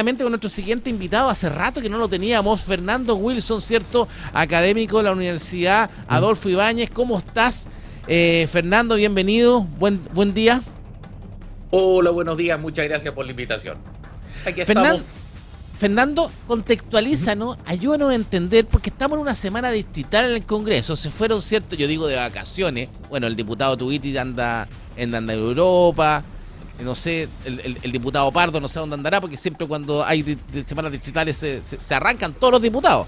Con nuestro siguiente invitado, hace rato que no lo teníamos, Fernando Wilson, ¿cierto? Académico de la Universidad Adolfo Ibáñez. ¿Cómo estás, Fernando? Bienvenido, buen día. Hola, buenos días, muchas gracias por la invitación. Aquí estamos. Fernando, contextualízanos, ayúdanos a entender, porque estamos en una semana distrital en el Congreso, se fueron, ¿cierto? Yo digo de vacaciones, bueno, el diputado Tubiti anda en Europa, no sé, el diputado Pardo no sé dónde andará, porque siempre cuando hay semanas distritales se arrancan todos los diputados.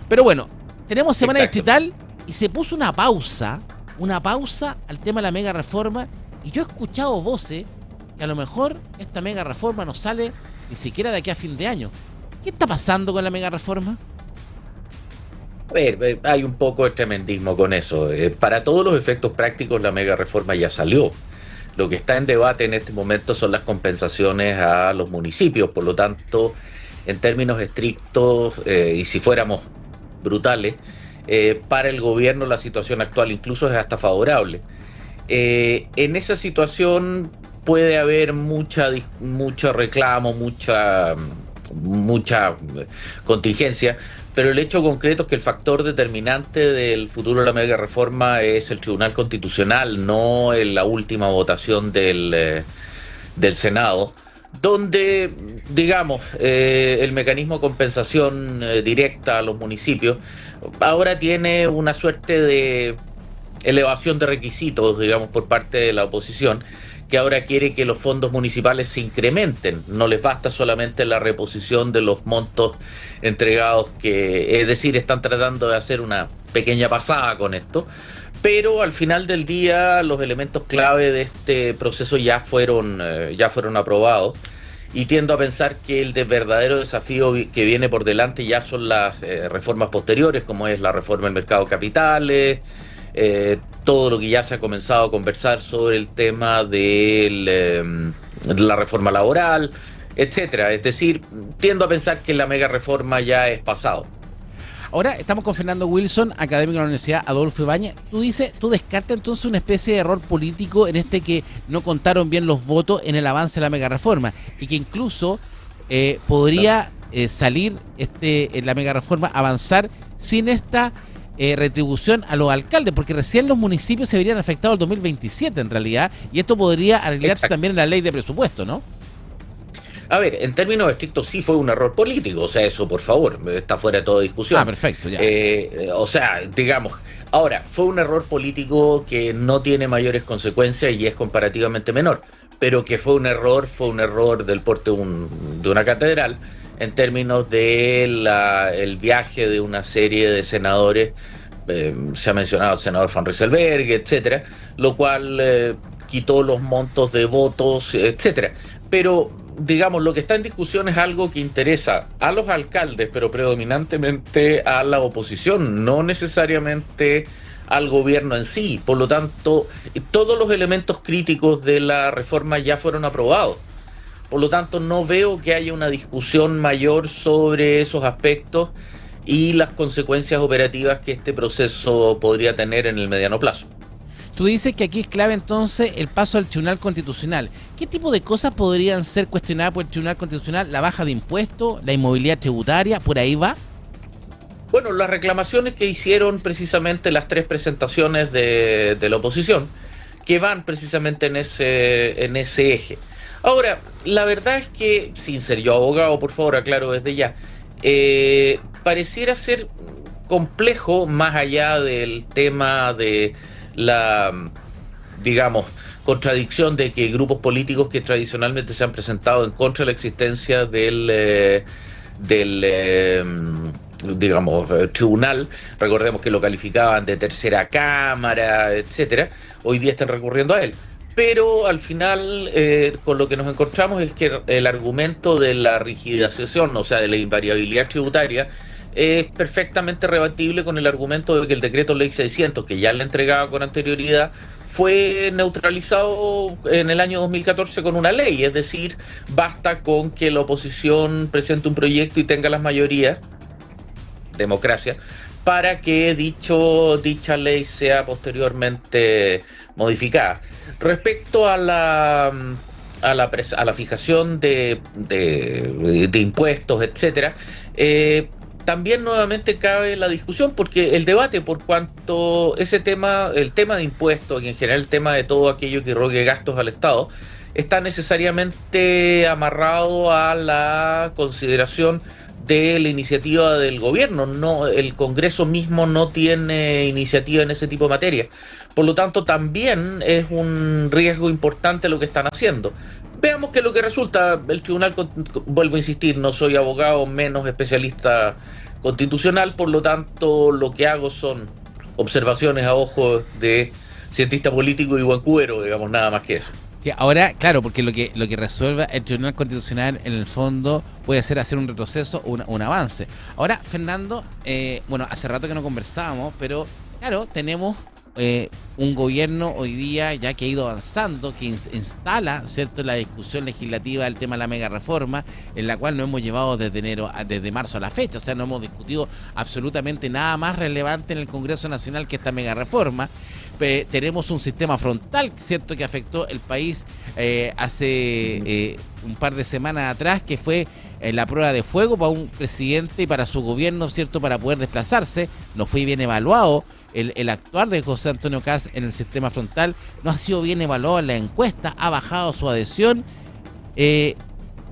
Pero bueno, tenemos semana distrital y se puso una pausa al tema de la mega reforma, y yo he escuchado voces que a lo mejor esta mega reforma no sale ni siquiera de aquí a fin de año. ¿Qué está pasando con la mega reforma? A ver, hay un poco de tremendismo con eso. Para todos los efectos prácticos, la mega reforma ya salió. Lo que está en debate en este momento son las compensaciones a los municipios. Por lo tanto, en términos estrictos, y si fuéramos brutales, para el gobierno la situación actual incluso es hasta favorable. En esa situación puede haber mucho reclamo, mucha contingencia, pero el hecho concreto es que el factor determinante del futuro de la mega reforma es el Tribunal Constitucional, no en la última votación del Senado, donde, digamos, el mecanismo de compensación directa a los municipios ahora tiene una suerte de elevación de requisitos, digamos, por parte de la oposición, que ahora quiere que los fondos municipales se incrementen. No les basta solamente la reposición de los montos entregados, que es decir, están tratando de hacer una pequeña pasada con esto, pero al final del día los elementos clave de este proceso ya fueron aprobados, y tiendo a pensar que el verdadero desafío que viene por delante ya son las reformas posteriores, como es la reforma del mercado de capitales, todo lo que ya se ha comenzado a conversar sobre el tema de la reforma laboral, etcétera. Es decir, tiendo a pensar que la mega reforma ya es pasado. Ahora estamos con Fernando Wilson, académico de la Universidad Adolfo Ibáñez. Tú descartas entonces una especie de error político en que no contaron bien los votos en el avance de la mega reforma, y que incluso podría salir en la mega reforma, avanzar sin esta retribución a los alcaldes, porque recién los municipios se verían afectados el 2027 en realidad, y esto podría arreglarse también en la ley de presupuesto, ¿no? A ver, en términos estrictos sí fue un error político, o sea, eso por favor, está fuera de toda discusión. Perfecto, ya. O sea, digamos, ahora, fue un error político que no tiene mayores consecuencias y es comparativamente menor, pero que fue un error del porte de una catedral, en términos de el viaje de una serie de senadores. Se ha mencionado el senador Van Rieselberghe, etcétera, lo cual quitó los montos de votos, etcétera. Pero, digamos, lo que está en discusión es algo que interesa a los alcaldes, pero predominantemente a la oposición, no necesariamente al gobierno en sí. Por lo tanto, todos los elementos críticos de la reforma ya fueron aprobados. Por lo tanto, no veo que haya una discusión mayor sobre esos aspectos y las consecuencias operativas que este proceso podría tener en el mediano plazo. Tú dices que aquí es clave entonces el paso al Tribunal Constitucional. ¿Qué tipo de cosas podrían ser cuestionadas por el Tribunal Constitucional? ¿La baja de impuestos? ¿La inmovilidad tributaria? ¿Por ahí va? Bueno, las reclamaciones que hicieron precisamente las tres presentaciones de la oposición, que van precisamente en ese eje. Ahora, la verdad es que, sin ser yo abogado, por favor, aclaro desde ya, pareciera ser complejo, más allá del tema de la, digamos, contradicción de que grupos políticos que tradicionalmente se han presentado en contra de la existencia del tribunal, recordemos que lo calificaban de tercera cámara, etcétera, hoy día están recurriendo a él. Pero al final, con lo que nos encontramos es que el argumento de la rigidización, o sea, de la invariabilidad tributaria, es perfectamente rebatible con el argumento de que el decreto ley 600, que ya le entregaba con anterioridad, fue neutralizado en el año 2014 con una ley. Es decir, basta con que la oposición presente un proyecto y tenga las mayorías, democracia, para que dicha ley sea posteriormente modificada. Respecto a a la fijación de impuestos, etcétera, también nuevamente cabe la discusión, porque el debate, por cuanto ese tema, el tema de impuestos y en general el tema de todo aquello que rogue gastos al Estado, está necesariamente amarrado a la consideración de la iniciativa del gobierno. No, el Congreso mismo no tiene iniciativa en ese tipo de materia. Por lo tanto, también es un riesgo importante lo que están haciendo. Veamos qué es lo que resulta. El tribunal, vuelvo a insistir, no soy abogado, menos especialista constitucional, por lo tanto, lo que hago son observaciones a ojos de cientista político y buen cubero, digamos, nada más que eso. Sí, ahora, claro, porque lo que resuelva el Tribunal Constitucional en el fondo puede ser hacer un retroceso o un avance. Ahora, Fernando, bueno, hace rato que no conversábamos, pero claro, tenemos un gobierno hoy día ya que ha ido avanzando, que instala, ¿cierto?, la discusión legislativa del tema de la mega reforma, en la cual no hemos llevado desde marzo a la fecha. O sea, no hemos discutido absolutamente nada más relevante en el Congreso Nacional que esta mega reforma. Tenemos un sistema frontal, ¿cierto?, que afectó el país hace un par de semanas atrás, que fue la prueba de fuego para un presidente y para su gobierno, ¿cierto?, para poder desplazarse. No fue bien evaluado el actuar de José Antonio Kast en el sistema frontal, no ha sido bien evaluado en la encuesta, ha bajado su adhesión.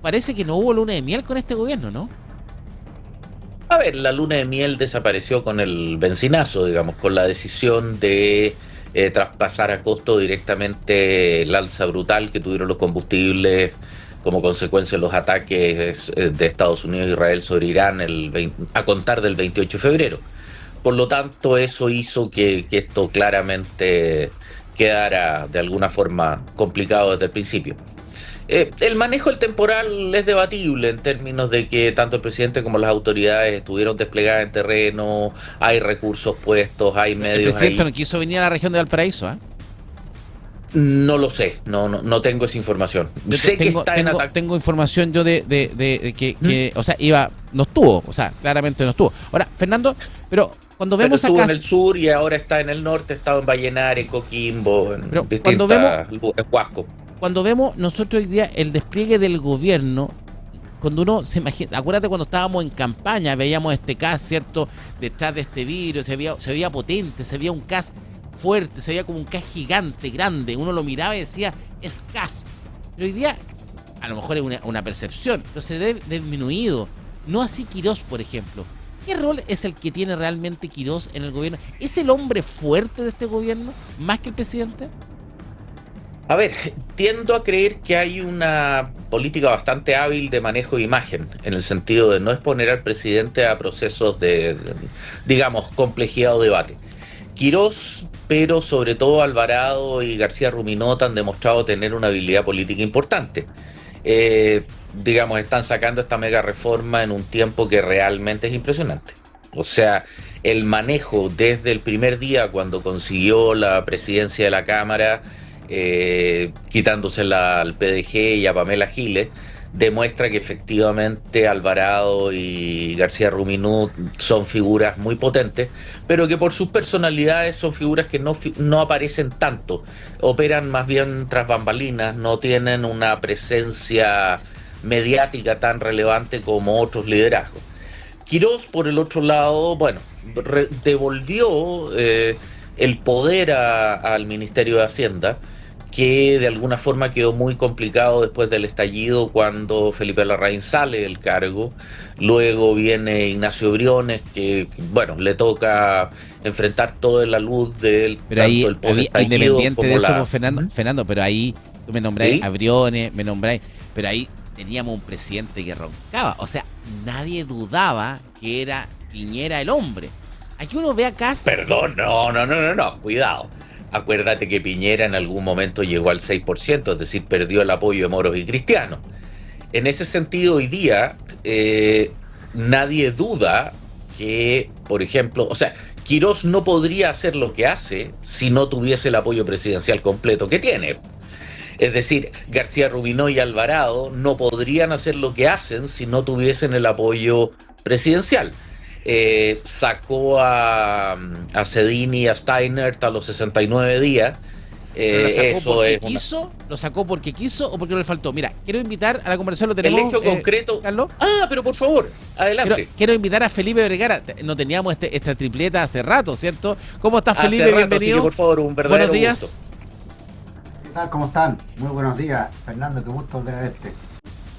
Parece que no hubo luna de miel con este gobierno, ¿no? A ver, la luna de miel desapareció con el bencinazo, digamos, con la decisión de traspasar a costo directamente el alza brutal que tuvieron los combustibles como consecuencia de los ataques de Estados Unidos e Israel sobre Irán a contar del 28 de febrero. Por lo tanto, eso hizo que esto claramente quedara de alguna forma complicado desde el principio. El manejo del temporal es debatible en términos de que tanto el presidente como las autoridades estuvieron desplegadas en terreno, hay recursos puestos, hay medios ahí. El presidente no quiso venir a la región de Valparaíso, ¿eh? No lo sé, no tengo esa información. Sé que está en ataque. Tengo información yo de que o sea, no estuvo, o sea, claramente no estuvo. Ahora, Fernando, pero cuando vemos estuvo acá en el sur y ahora está en el norte, estado en Vallenar, en Coquimbo, en en Huasco. Cuando vemos nosotros hoy día el despliegue del gobierno, cuando uno se imagina, acuérdate cuando estábamos en campaña, veíamos este Kast, ¿cierto?, detrás de este vidrio, se veía potente, se veía un Kast fuerte, se veía como un Kast gigante, grande, uno lo miraba y decía, es Kast. Pero hoy día, a lo mejor es una percepción, pero se ve disminuido. No así Quirós, por ejemplo. ¿Qué rol es el que tiene realmente Quirós en el gobierno? ¿Es el hombre fuerte de este gobierno más que el presidente? A ver, tiendo a creer que hay una política bastante hábil de manejo de imagen, en el sentido de no exponer al presidente a procesos digamos, complejidad o debate. Quirós, pero sobre todo Alvarado y García Ruminot han demostrado tener una habilidad política importante. Digamos, están sacando esta mega reforma en un tiempo que realmente es impresionante. O sea, el manejo desde el primer día cuando consiguió la presidencia de la Cámara, quitándosela al PDG y a Pamela Giles, demuestra que efectivamente Alvarado y García Ruminot son figuras muy potentes, pero que por sus personalidades son figuras que no aparecen tanto, operan más bien tras bambalinas, no tienen una presencia mediática tan relevante como otros liderazgos. Quirós, por el otro lado, bueno, devolvió el poder al Ministerio de Hacienda, que de alguna forma quedó muy complicado después del estallido cuando Felipe Larraín sale del cargo. Luego viene Ignacio Briones, que bueno, le toca enfrentar toda la luz del pero tanto ahí, el post-estallido independiente como de eso, Fernando, pero ahí tú me nombráis, ¿sí?, a Briones, me nombráis, pero ahí teníamos un presidente que roncaba, o sea, nadie dudaba que era Piñera el hombre. Aquí uno ve a Kast. Perdón, no, cuidado. Acuérdate que Piñera en algún momento llegó al 6%, es decir, perdió el apoyo de moros y cristianos. En ese sentido, hoy día, nadie duda que, por ejemplo, o sea, Quirós no podría hacer lo que hace si no tuviese el apoyo presidencial completo que tiene. Es decir, García Ruminot y Alvarado no podrían hacer lo que hacen si no tuviesen el apoyo presidencial. Sacó a Cedini y a Steiner a los 69 días ¿Pero la sacó Eso porque es una... quiso? ¿Lo sacó porque quiso o porque no le faltó? Mira, quiero invitar a la conversación, lo tenemos. El hecho concreto... Carlos. pero por favor, adelante. Quiero invitar a Felipe Vergara. No teníamos esta tripleta hace rato, ¿cierto? ¿Cómo estás, Felipe? Hace rato, Bienvenido. así que, por favor, un verdadero buenos días. gusto. ¿Qué tal? ¿Cómo están? Muy buenos días, Fernando, qué gusto volver a verte.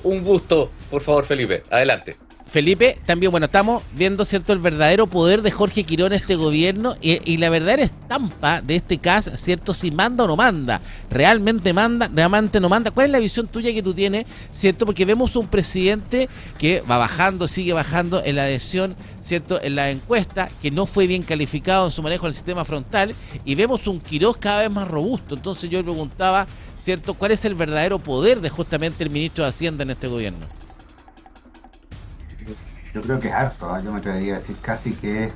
Un gusto, por favor, Felipe, adelante. Felipe, también, bueno, estamos viendo, ¿cierto?, el verdadero poder de Jorge Quirós en este gobierno y la verdadera estampa de este caso, ¿cierto?, si manda o no manda, realmente no manda. ¿Cuál es la visión tuya que tú tienes, ¿cierto? Porque vemos un presidente que va bajando, sigue bajando en la adhesión, ¿cierto?, en la encuesta, que no fue bien calificado en su manejo del sistema frontal, y vemos un Quirós cada vez más robusto. Entonces yo le preguntaba, ¿cierto?, ¿cuál es el verdadero poder de justamente el ministro de Hacienda en este gobierno? Yo creo que es harto, ¿eh? Yo me atrevería a decir casi que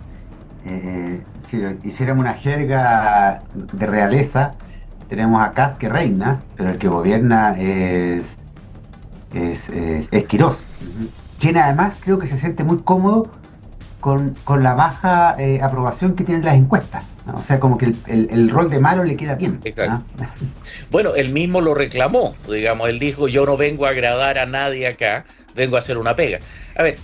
si hiciéramos una jerga de realeza, tenemos a Kast que reina, pero el que gobierna es Quirós, quien además creo que se siente muy cómodo con la baja aprobación que tienen las encuestas, ¿no? O sea, como que el rol de malo le queda bien. Exacto. Bueno, él mismo lo reclamó, digamos, él dijo, yo no vengo a agradar a nadie acá, vengo a hacer una pega. A ver,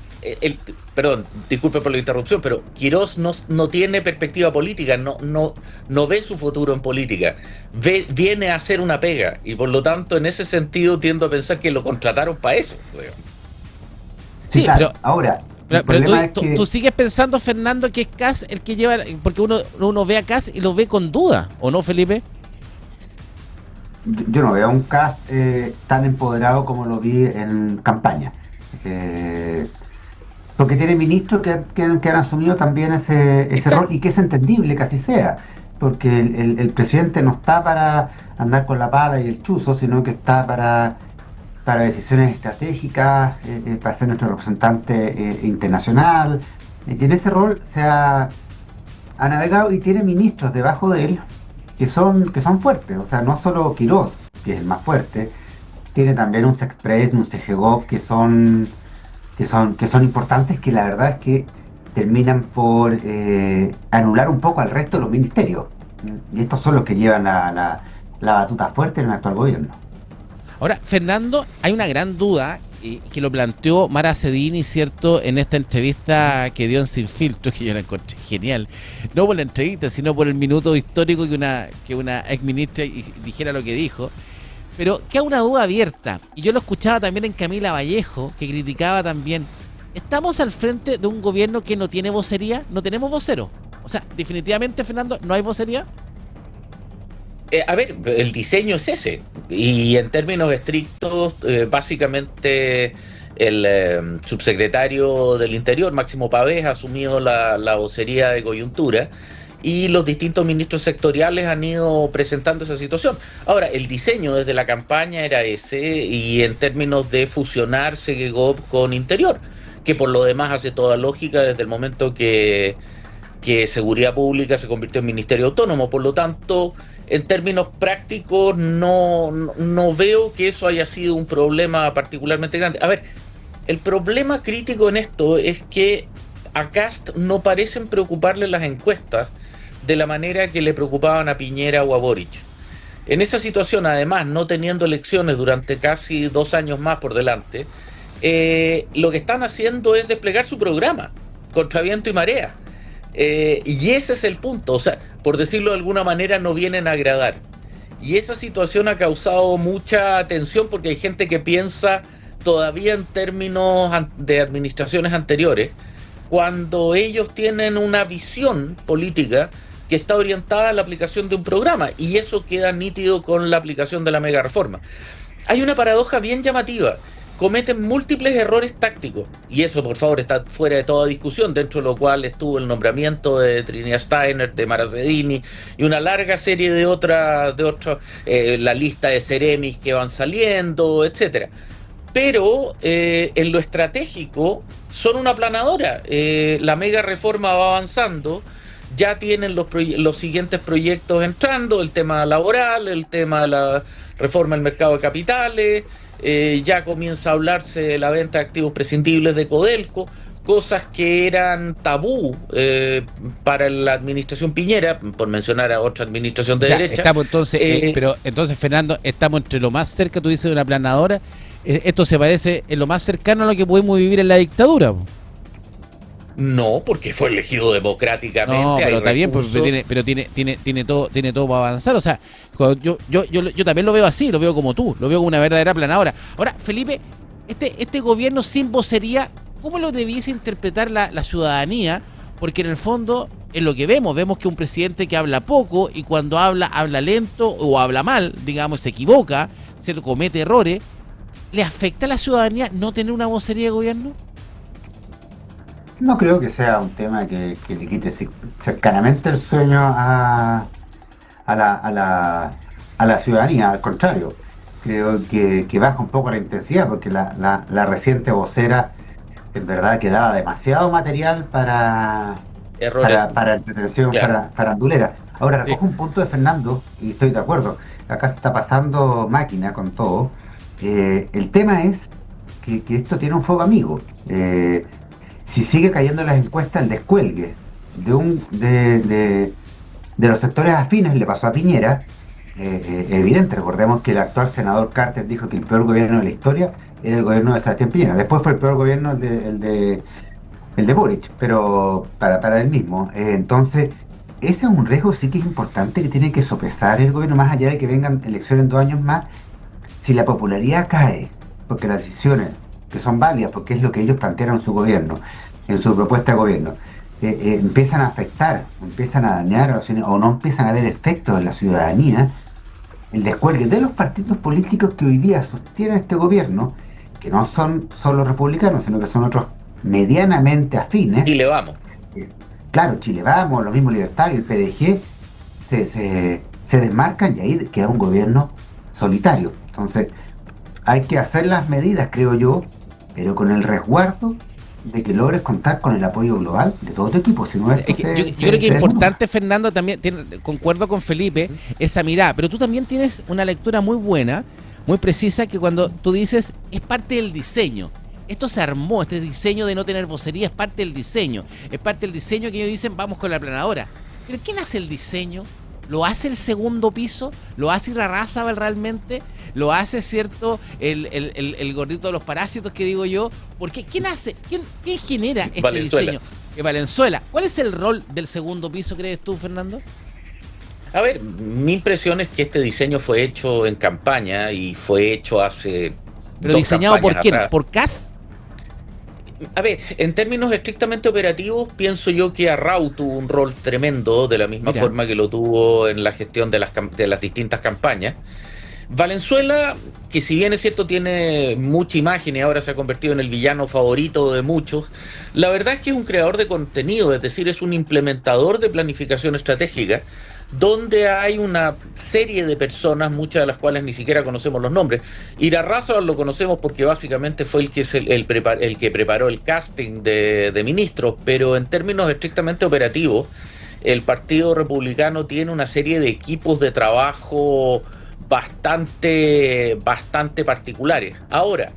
perdón, disculpe por la interrupción, pero Quirós no tiene perspectiva política, no ve su futuro en política, viene a hacer una pega, y por lo tanto, en ese sentido, tiendo a pensar que lo contrataron para eso, digamos. Sí, claro, pero ahora... Pero tú sigues pensando, Fernando, que es Kast el que lleva, porque uno ve a Kast y lo ve con duda, ¿o no, Felipe? Yo no veo a un Kast tan empoderado como lo vi en campaña, porque tiene ministros que han asumido también ese rol, y que es entendible que así sea, porque el presidente no está para andar con la pala y el chuzo, sino que está para decisiones estratégicas, para ser nuestro representante internacional, y en ese rol se ha navegado, y tiene ministros debajo de él que son fuertes. O sea, no solo Quirós, que es el más fuerte, tiene también un Sexpress, un Segov, que son importantes, que la verdad es que terminan por anular un poco al resto de los ministerios, y estos son los que llevan la batuta fuerte en el actual gobierno. Ahora, Fernando, hay una gran duda que lo planteó Mara Cedini, ¿cierto?, en esta entrevista que dio en Sin Filtro, que yo la encontré genial. No por la entrevista, sino por el minuto histórico que una exministra dijera lo que dijo. Pero queda una duda abierta. Y yo lo escuchaba también en Camila Vallejo, que criticaba también. ¿Estamos al frente de un gobierno que no tiene vocería? ¿No tenemos vocero? O sea, definitivamente, Fernando, ¿no hay vocería? A ver, el diseño es ese, y en términos estrictos, básicamente el subsecretario del Interior, Máximo Pavés, ha asumido la vocería de coyuntura, y los distintos ministros sectoriales han ido presentando esa situación. Ahora, el diseño desde la campaña era ese, y en términos de fusionar Segov con Interior, que por lo demás hace toda lógica desde el momento que Seguridad Pública se convirtió en Ministerio Autónomo. Por lo tanto, en términos prácticos, no veo que eso haya sido un problema particularmente grande. A ver, el problema crítico en esto es que a Kast no parecen preocuparle las encuestas de la manera que le preocupaban a Piñera o a Boric. En esa situación, además, no teniendo elecciones durante casi 2 años más por delante, lo que están haciendo es desplegar su programa contra viento y marea. Y ese es el punto, o sea, por decirlo de alguna manera, no vienen a agradar. Y esa situación ha causado mucha tensión, porque hay gente que piensa todavía en términos de administraciones anteriores, cuando ellos tienen una visión política que está orientada a la aplicación de un programa, y eso queda nítido con la aplicación de la mega reforma. Hay una paradoja bien llamativa. Cometen múltiples errores tácticos, y eso, por favor, está fuera de toda discusión, dentro de lo cual estuvo el nombramiento de Trinidad Steiner, de Mara Cedini, y una larga serie de otras, la lista de Ceremis que van saliendo, etcétera. Pero en lo estratégico son una aplanadora. La mega reforma va avanzando, ya tienen los siguientes proyectos entrando, el tema laboral, el tema de la reforma del mercado de capitales. Ya comienza a hablarse de la venta de activos prescindibles de Codelco. cosas que eran tabú para la administración Piñera, por mencionar a otra administración de derecha. Estamos entonces, pero entonces, Fernando, estamos entre lo más cerca, tú dices, de una aplanadora. Esto se parece en lo más cercano a lo que podemos vivir en la dictadura. No, porque fue elegido democráticamente. No, pero está bien, pero tiene todo para avanzar. O sea, yo también lo veo así, lo veo como tú, lo veo como una verdadera aplanadora. Ahora, Felipe, este gobierno sin vocería, ¿cómo lo debiese interpretar la ciudadanía? Porque en el fondo, en lo que vemos que un presidente que habla poco y cuando habla lento o habla mal, digamos, se equivoca, se comete errores. ¿Le afecta a la ciudadanía no tener una vocería de gobierno? No creo que sea un tema que le quite cercanamente el sueño a la ciudadanía. Al contrario, creo que baja un poco la intensidad, porque la reciente vocera en verdad que daba demasiado material para entretención, claro, farandulera. Ahora, recojo un punto de Fernando y estoy de acuerdo. Acá se está pasando máquina con todo. El tema es que esto tiene un fuego amigo. Si sigue cayendo en las encuestas, el descuelgue de los sectores afines le pasó a Piñera, evidente. Recordemos que el actual senador Carter dijo que el peor gobierno de la historia era el gobierno de Sebastián Piñera. Después fue el peor gobierno el de Boric, pero para él mismo. Entonces, ese es un riesgo sí que es importante, que tiene que sopesar el gobierno, más allá de que vengan elecciones en 2 años más. Si la popularidad cae, porque las decisiones que son válidas, porque es lo que ellos plantearon en su gobierno, en su propuesta de gobierno, empiezan a afectar, empiezan a dañar a los ciudadanos, o no empiezan a haber efectos en la ciudadanía, el descuelgue de los partidos políticos que hoy día sostienen este gobierno, que no son solo republicanos, sino que son otros medianamente afines. Chile Vamos. Claro, Chile Vamos, lo mismo Libertario, el PDG, se desmarcan y ahí queda un gobierno solitario. Entonces, hay que hacer las medidas, creo yo, pero con el resguardo de que logres contar con el apoyo global de todo tu equipo. Si no, esto yo creo que es importante, Fernando, también, concuerdo con Felipe, esa mirada, pero tú también tienes una lectura muy buena, muy precisa, que cuando tú dices, es parte del diseño. Esto se armó, este diseño de no tener vocería es parte del diseño. Es parte del diseño que ellos dicen, vamos con la aplanadora. Pero ¿quién hace el diseño? ¿Lo hace el segundo piso? ¿Lo hace Irarrázaval realmente? ¿Lo hace, cierto, el gordito de los parásitos que digo yo? Porque ¿quién hace? ¿Quién genera este Valenzuela. diseño? Valenzuela. ¿Cuál es el rol del segundo piso, crees tú, Fernando? A ver, mi impresión es que este diseño fue hecho en campaña y fue hecho hace... ¿Pero diseñado por quién? Atrás. ¿Por CAS? A ver, en términos estrictamente operativos, pienso yo que Arrau tuvo un rol tremendo, de la misma forma que lo tuvo en la gestión de las distintas campañas. Valenzuela, que si bien es cierto tiene mucha imagen y ahora se ha convertido en el villano favorito de muchos, la verdad es que es un creador de contenido, es decir, es un implementador de planificación estratégica, donde hay una serie de personas, muchas de las cuales ni siquiera conocemos los nombres. Irarrázaval lo conocemos porque básicamente fue el que preparó el casting de ministros, pero en términos estrictamente operativos, el Partido Republicano tiene una serie de equipos de trabajo bastante particulares. Ahora,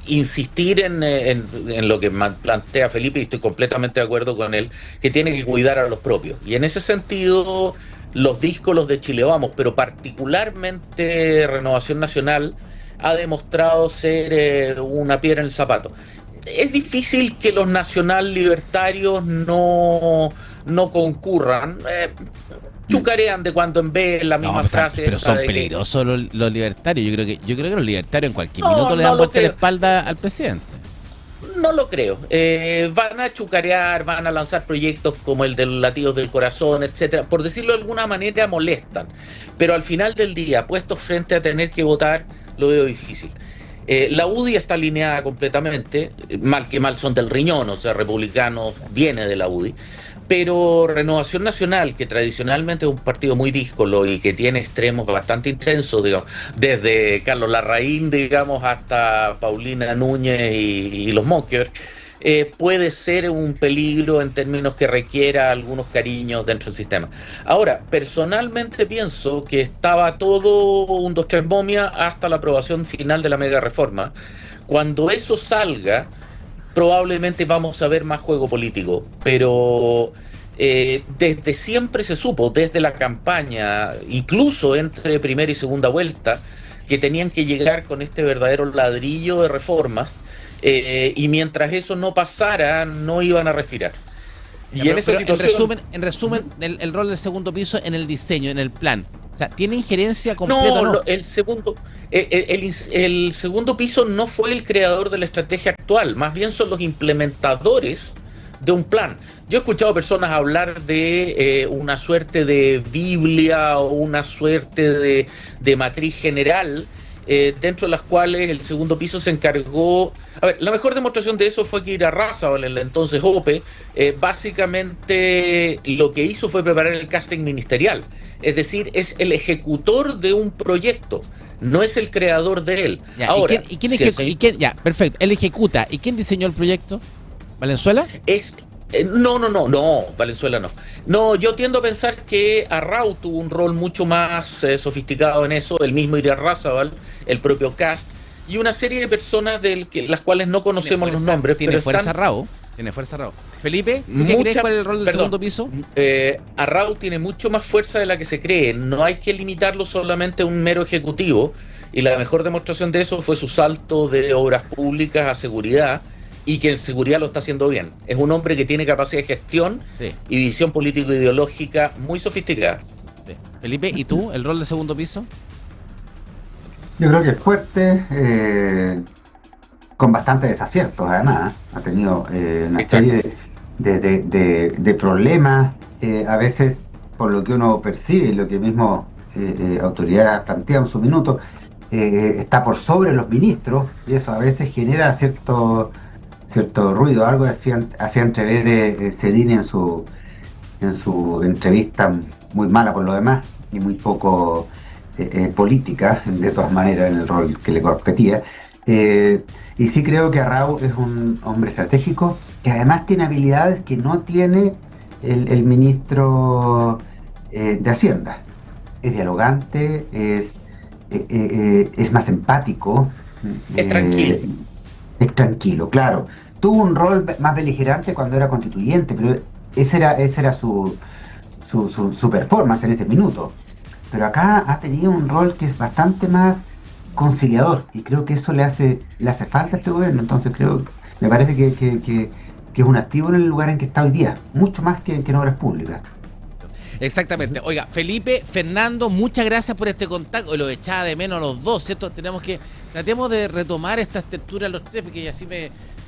insistir en lo que plantea Felipe, y estoy completamente de acuerdo con él, que tiene que cuidar a los propios. Y en ese sentido, los díscolos de Chile Vamos, pero particularmente Renovación Nacional, ha demostrado ser una piedra en el zapato. Es difícil que los nacional libertarios no concurran. Chucarean de cuando en vez la misma frase. Pero son peligrosos los libertarios. Yo creo que los libertarios en cualquier minuto le dan vuelta la espalda al presidente. No lo creo. Van a chucarear, van a lanzar proyectos como el de los latidos del corazón, etcétera. Por decirlo de alguna manera, molestan. Pero al final del día, puestos frente a tener que votar, lo veo difícil. La UDI está alineada completamente, mal que mal son del riñón, o sea, Republicanos viene de la UDI. Pero Renovación Nacional, que tradicionalmente es un partido muy díscolo y que tiene extremos bastante intensos, digamos, desde Carlos Larraín, digamos, hasta Paulina Núñez y los Monkeberg, puede ser un peligro en términos que requiera algunos cariños dentro del sistema. Ahora, personalmente pienso que estaba todo un 2-3 momia hasta la aprobación final de la mega reforma. Cuando eso salga, probablemente vamos a ver más juego político, pero desde siempre se supo, desde la campaña, incluso entre primera y segunda vuelta, que tenían que llegar con este verdadero ladrillo de reformas, y mientras eso no pasara, no iban a respirar. Y en esa situación... En resumen, el rol del segundo piso en el diseño, en el plan. O sea, ¿tiene injerencia completa? No, el segundo piso no fue el creador de la estrategia actual, más bien son los implementadores de un plan. Yo he escuchado personas hablar de una suerte de Biblia o una suerte de matriz general, dentro de las cuales el segundo piso se encargó... A ver, la mejor demostración de eso fue que Irarrázaval, en el entonces OPE, básicamente lo que hizo fue preparar el casting ministerial. Es decir, es el ejecutor de un proyecto, no es el creador de él. Ya, ahora, ya, perfecto, él ejecuta. ¿Y quién diseñó el proyecto? ¿Valenzuela? No, Valenzuela no. No, yo tiendo a pensar que Arrau tuvo un rol mucho más sofisticado en eso, el mismo Irarrázaval, el propio Kast, y una serie de personas las cuales no conocemos los nombres. Tiene fuerza Arrau. Felipe, ¿tú qué crees cuál es el rol del segundo piso? Arrau tiene mucho más fuerza de la que se cree. No hay que limitarlo solamente a un mero ejecutivo, y la mejor demostración de eso fue su salto de obras públicas a seguridad, y que en seguridad lo está haciendo bien. Es un hombre que tiene capacidad de gestión, sí, y visión político-ideológica muy sofisticada. Sí. Felipe, ¿y tú, el rol de segundo piso? Yo creo que es fuerte, con bastantes desaciertos además. Ha tenido una serie de problemas, a veces por lo que uno percibe y lo que mismo autoridades plantean en su minuto, está por sobre los ministros, y eso a veces genera cierto ruido. Algo hacía entrever Cedini en su entrevista, muy mala por lo demás y muy poco política, de todas maneras, en el rol que le competía. Y sí creo que Arrau es un hombre estratégico que además tiene habilidades que no tiene el ministro de Hacienda. Es dialogante, es más empático. Es tranquilo. Es tranquilo, claro. Tuvo un rol más beligerante cuando era constituyente, pero ese era su performance en ese minuto. Pero acá ha tenido un rol que es bastante más conciliador, y creo que eso le hace falta a este gobierno. Entonces me parece que es un activo en el lugar en que está hoy día, mucho más que en obras públicas. Exactamente. Oiga, Felipe, Fernando, muchas gracias por este contacto. Lo echaba de menos a los dos, ¿cierto? Tratemos de retomar esta estructura los tres, porque así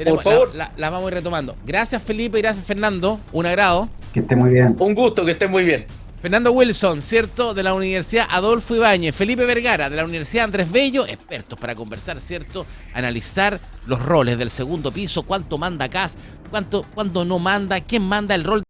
por favor, la vamos a ir retomando. Gracias, Felipe, y gracias, Fernando. Un agrado. Que esté muy bien. Un gusto, que esté muy bien. Fernando Wilson, ¿cierto? De la Universidad Adolfo Ibáñez. Felipe Vergara, de la Universidad Andrés Bello, expertos para conversar, ¿cierto? Analizar los roles del segundo piso, cuánto manda Kast, cuánto no manda, quién manda el rol